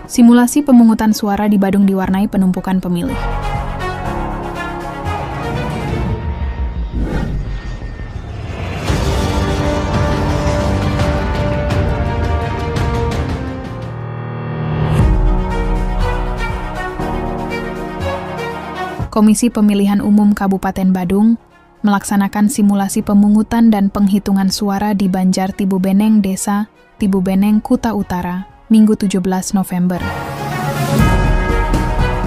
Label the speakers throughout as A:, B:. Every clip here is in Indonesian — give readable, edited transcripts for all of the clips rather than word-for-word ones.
A: Simulasi pemungutan suara di Badung diwarnai penumpukan pemilih. Komisi Pemilihan Umum Kabupaten Badung melaksanakan simulasi pemungutan dan penghitungan suara di Banjar Tibubeneng, Desa Tibubeneng, Kuta Utara, Minggu 17 November.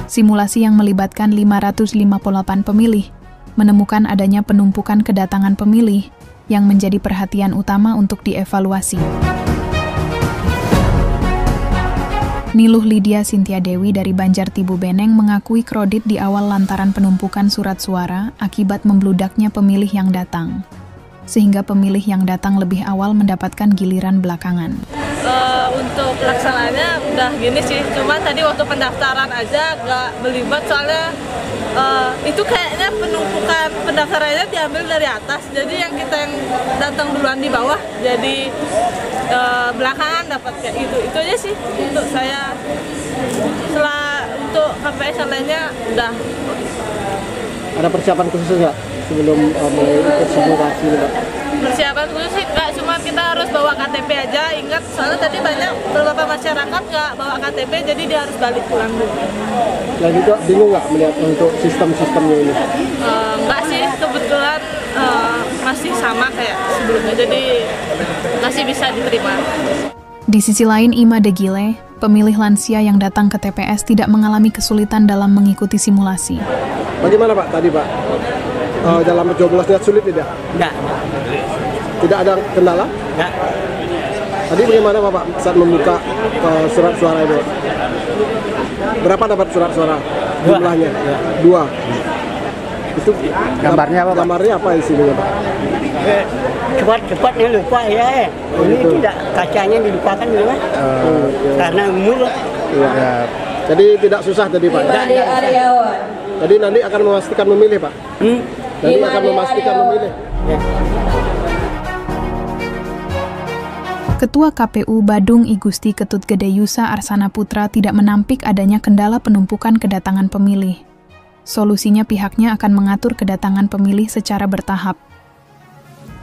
A: Simulasi yang melibatkan 558 pemilih menemukan adanya penumpukan kedatangan pemilih yang menjadi perhatian utama untuk dievaluasi. Niluh Lydia Cynthia Dewi dari Banjar Tibubeneng mengakui kredit di awal lantaran penumpukan surat suara akibat membludaknya pemilih yang datang, sehingga pemilih yang datang lebih awal mendapatkan giliran belakangan.
B: Untuk pelaksanaannya udah gini sih, cuma tadi waktu pendaftaran aja gak belibet soalnya itu kayaknya penumpukan pendaftarannya diambil dari atas, jadi yang kita yang datang duluan di bawah jadi belakangan dapat kayak gitu. Itu aja sih untuk saya. Setelah untuk KPS lainnya udah.
C: Ada persiapan khusus nggak sebelum mulai ikut simulasi ini, Pak?
B: Persiapan khusus sih nggak, cuma kita harus bawa KTP aja. Ingat, soalnya tadi banyak beberapa masyarakat nggak bawa KTP, jadi dia harus balik pulang dulu.
C: Dan itu bingung nggak melihat untuk sistem-sistemnya ini?
B: Nggak sih, kebetulan masih sama kayak sebelumnya, jadi masih bisa diterima.
A: Di sisi lain, Ima Degile, pemilih lansia yang datang ke TPS tidak mengalami kesulitan dalam mengikuti simulasi.
C: Bagaimana Pak tadi Pak? Dalam mencoblosnya sulit tidak?
D: Enggak.
C: Tidak ada kendala?
D: Enggak.
C: Tadi bagaimana Bapak saat membuka surat suara itu? Berapa dapat surat suara? Jumlahnya? Dua. Itu
D: Gambarnya apa, Pak?
C: Gambarnya apa isinya Pak?
D: Cepat-cepat ya lupa ya. Ini
C: gitu.
D: tidak, kacanya dilupakan dulu kan? Karena umur.
C: Iya. Jadi tidak susah tadi Pak? Jadi nanti akan memastikan memilih Pak? Nanti akan memastikan memilih?
D: Ya.
A: Ketua KPU Badung I Gusti Ketut Gede Yusa Arsana Putra tidak menampik adanya kendala penumpukan kedatangan pemilih. Solusinya pihaknya akan mengatur kedatangan pemilih secara bertahap.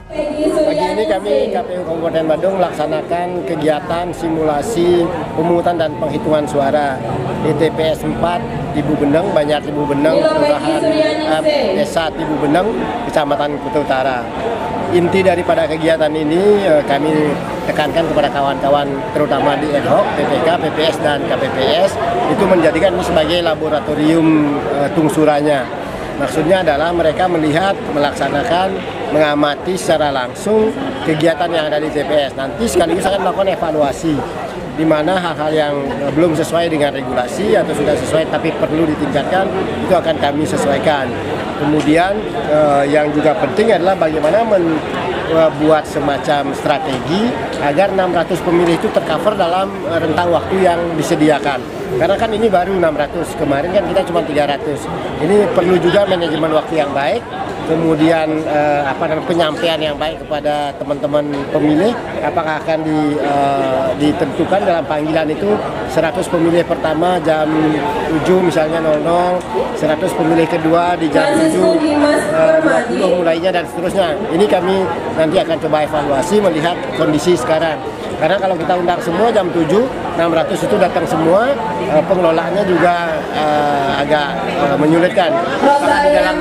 E: Pagi ini kami KPU Kabupaten Badung melaksanakan kegiatan simulasi pemungutan dan penghitungan suara di TPS 4 Tibubeneng, Banjar Tibubeneng, Kelurahan Desa Tibubeneng, Kecamatan Kuta Utara. Inti daripada kegiatan ini kami tekankan kepada kawan-kawan terutama di ad hoc, PPK, PPS, dan KPPS itu menjadikan ini sebagai laboratorium tungsurannya. Maksudnya adalah mereka melihat, melaksanakan, mengamati secara langsung kegiatan yang ada di TPS. Nanti sekaligus akan melakukan evaluasi di mana hal-hal yang belum sesuai dengan regulasi atau sudah sesuai tapi perlu ditingkatkan, itu akan kami sesuaikan. Kemudian yang juga penting adalah bagaimana membuat semacam strategi agar 600 pemilih itu tercover dalam rentang waktu yang disediakan. Karena kan ini baru 600, kemarin kan kita cuma 300. Ini perlu juga manajemen waktu yang baik, kemudian penyampaian yang baik kepada teman-teman pemilih. Apakah akan ditentukan dalam panggilan itu 100 pemilih pertama jam 7 misalnya 00, 100 pemilih kedua di jam 7.20 mulainya dan seterusnya. Ini kami nanti akan coba evaluasi melihat kondisi sekarang. Karena kalau kita undang semua jam 7, 600 itu datang semua, pengelolaannya juga agak menyulitkan. Karena di dalam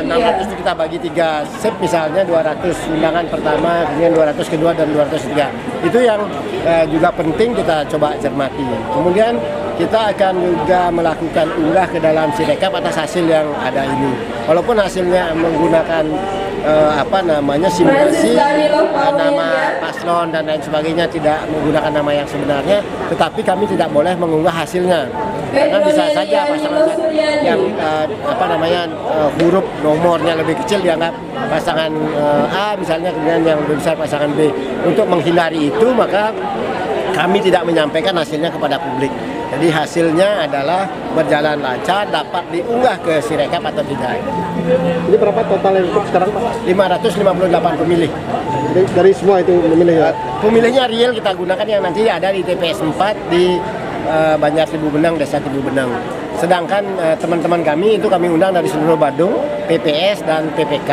E: 600 itu kita bagi 3 shift, misalnya 200 undangan pertama, kemudian 200 kedua, dan 200 ketiga. Itu yang juga penting kita coba cermati. Kemudian kita akan juga melakukan unggah ke dalam Sirekap atas hasil yang ada ini. Walaupun hasilnya menggunakan simulasi, nama paslon dan lain sebagainya, tidak menggunakan nama yang sebenarnya, tetapi kami tidak boleh mengunggah hasilnya. Karena bisa saja pasangan yang huruf nomornya lebih kecil dianggap pasangan A misalnya, kemudian yang lebih besar pasangan B. Untuk menghindari itu, maka kami tidak menyampaikan hasilnya kepada publik. Jadi hasilnya adalah berjalan lancar, dapat diunggah ke Sirekap atau tidak.
C: Ini berapa total yang ikut sekarang Pak?
E: 558 pemilih.
C: Dari semua itu memilih ya?
E: Pemilihnya real kita gunakan yang nanti ada di TPS 4 di Banjar Tibu Beneng, Desa Tibu Beneng. Sedangkan teman-teman kami itu kami undang dari seluruh Badung, PPS dan PPK.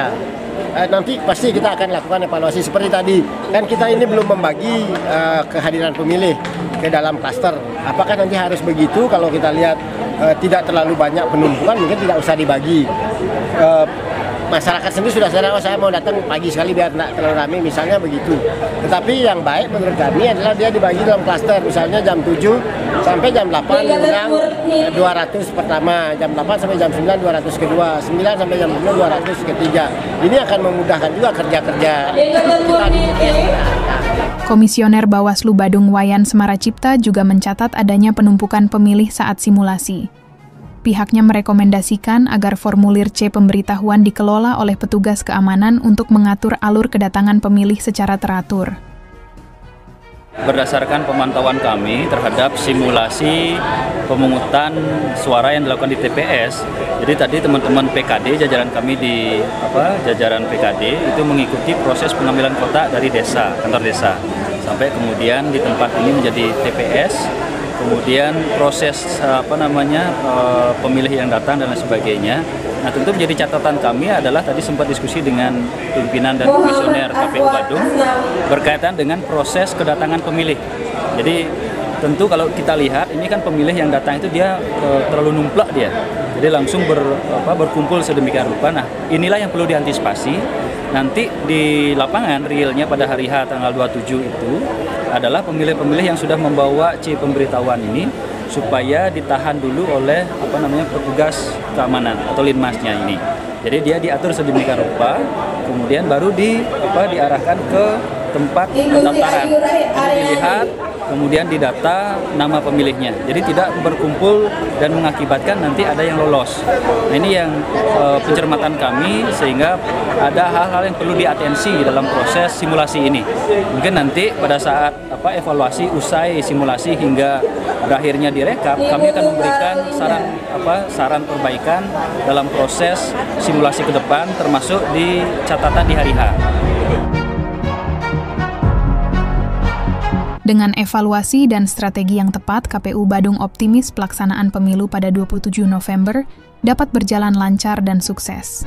E: Nanti pasti kita akan lakukan evaluasi seperti tadi. Kan kita ini belum membagi kehadiran pemilih ke dalam klaster. Apakah nanti harus begitu? Kalau kita lihat tidak terlalu banyak penumpukan, mungkin tidak usah dibagi. Masyarakat sendiri sudah sadar, oh saya mau datang pagi sekali biar tidak terlalu ramai, misalnya begitu. Tetapi yang baik menurut kami adalah dia dibagi dalam klaster, misalnya jam 7 sampai jam 8 diundang 200 pertama, jam 8 sampai jam 9 200 kedua, 9 sampai jam 10 200 ketiga. Ini akan memudahkan juga kerja-kerja kita di
A: Komisioner Bawaslu Badung Wayan Semaracipta juga mencatat adanya penumpukan pemilih saat simulasi. Pihaknya merekomendasikan agar formulir C pemberitahuan dikelola oleh petugas keamanan untuk mengatur alur kedatangan pemilih secara teratur.
F: Berdasarkan pemantauan kami terhadap simulasi pemungutan suara yang dilakukan di TPS, jadi tadi teman-teman PKD, jajaran kami di jajaran PKD itu mengikuti proses pengambilan kotak dari desa, kantor desa, sampai kemudian di tempat ini menjadi TPS. Kemudian proses pemilih yang datang dan lain sebagainya. Nah, tentu menjadi catatan kami adalah tadi sempat diskusi dengan pimpinan dan komisioner KPU Badung berkaitan dengan proses kedatangan pemilih. Jadi tentu kalau kita lihat ini kan pemilih yang datang itu dia terlalu numplak dia. Jadi langsung berkumpul sedemikian rupa. Nah, inilah yang perlu diantisipasi. Nanti di lapangan realnya pada hari H tanggal 27 itu adalah pemilih-pemilih yang sudah membawa C pemberitahuan ini supaya ditahan dulu oleh petugas keamanan atau linmasnya ini. Jadi dia diatur sedemikian rupa, kemudian baru diarahkan ke tempat pendaftaran. Jadi dilihat, kemudian didata nama pemilihnya. Jadi tidak berkumpul dan mengakibatkan nanti ada yang lolos. Nah, ini yang pencermatan kami sehingga ada hal-hal yang perlu diatensi dalam proses simulasi ini. Mungkin nanti pada saat evaluasi usai simulasi hingga berakhirnya direkap, kami akan memberikan saran perbaikan dalam proses simulasi ke depan termasuk di catatan di hari H.
A: Dengan evaluasi dan strategi yang tepat, KPU Badung optimis pelaksanaan pemilu pada 27 November dapat berjalan lancar dan sukses.